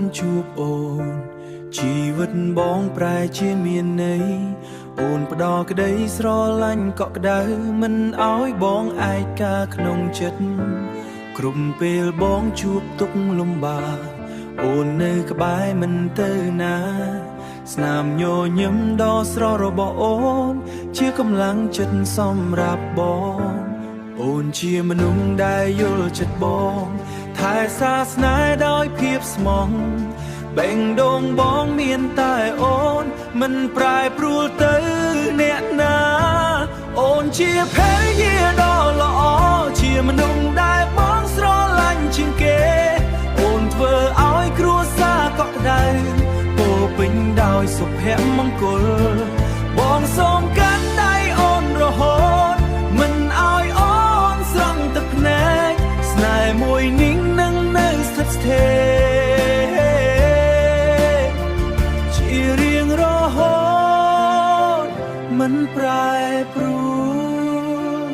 បានជួបអូនជីវិតបងប្រែជាមានន័យអូនផ្ដល់ក្តីស្រឡាញ់កក់ក្ដៅមិនឲ្យបងឯកាក្នុងចិត្តគ្រប់ពេលបងជួបទុក្ខលំបាកអូននៅក្បែរមិនទៅណាស្នាមញញឹមដ៏ស្រស់របស់អូនជាកម្លាំងចិត្តសម្រាប់បងអូនជាមនុស្សដែលយល់ចិត្តបងថែសាសនាដោយភាពស្មោះបេងដូងបងមានតែអូនមិនប្រែប្រួលទៅអ្នកណាអូនជាភរិយាដ៏ល្អជាមនុស្សដែលបងស្រឡាញ់ជាងគេអូនធ្វើឲ្យគ្រួសារកក់ក្ដៅពោពេញដោយសុភមង្គលបងសូមកាន់ដៃអូនរហូតមិនឲ្យអូនស្រង់ទឹកភ្នែកស្នេហ៍មួយនេះនឹងនៅស្ថិតស្ថេរជារៀងរហូតមិនប្រែប្រួល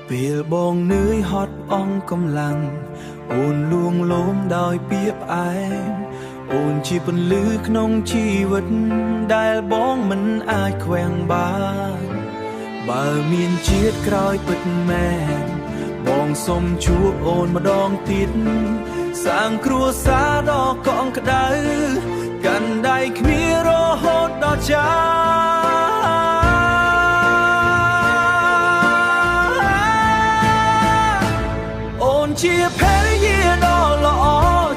ពេលបងនឿយហត់អស់កម្លាំងអូនលួងលោមដោយពាក្យផ្អែមអូនជាពន្លឺក្នុងជីវិតដែលបងមិនអាចខ្វាំងបានបើមានជាតិក្រោយពិតមែនបងសូមជួបអូនម្ដងទៀតសាងគ្រួសារដ៏កក់ក្ដៅកាន់ដៃគ្នារហូតដល់ចាអូនជាភរិយាដ៏ល្អ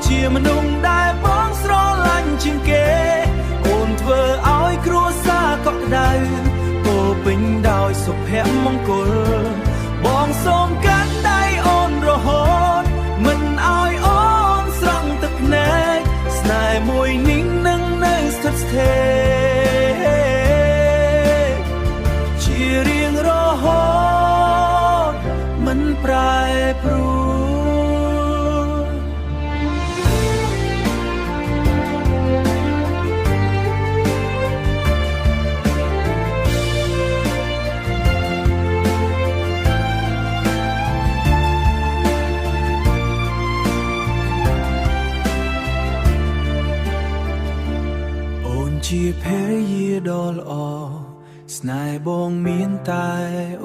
ជាមនុស្សដែលបងស្រឡាញ់ជាងគេអូនធ្វើឲ្យគ្រួសារកក់ក្ដៅពោពេញដោយសុភមង្គលបងសូមកាន់ដៃអូនរហូតមិនឲ្យអូនស្រង់ទឹកភ្នែកស្នេហ៍មួយនេះនឹងនៅស្ថិតស្ថេរជារៀងរហូតមិនប្រែប្រួលជាភរិយាដ៏ល្អស្នេហ៍បងមានតែ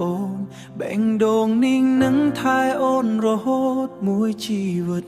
អូនបេងដូងនាងនឹងថែអូនរហូតមួយជីវិត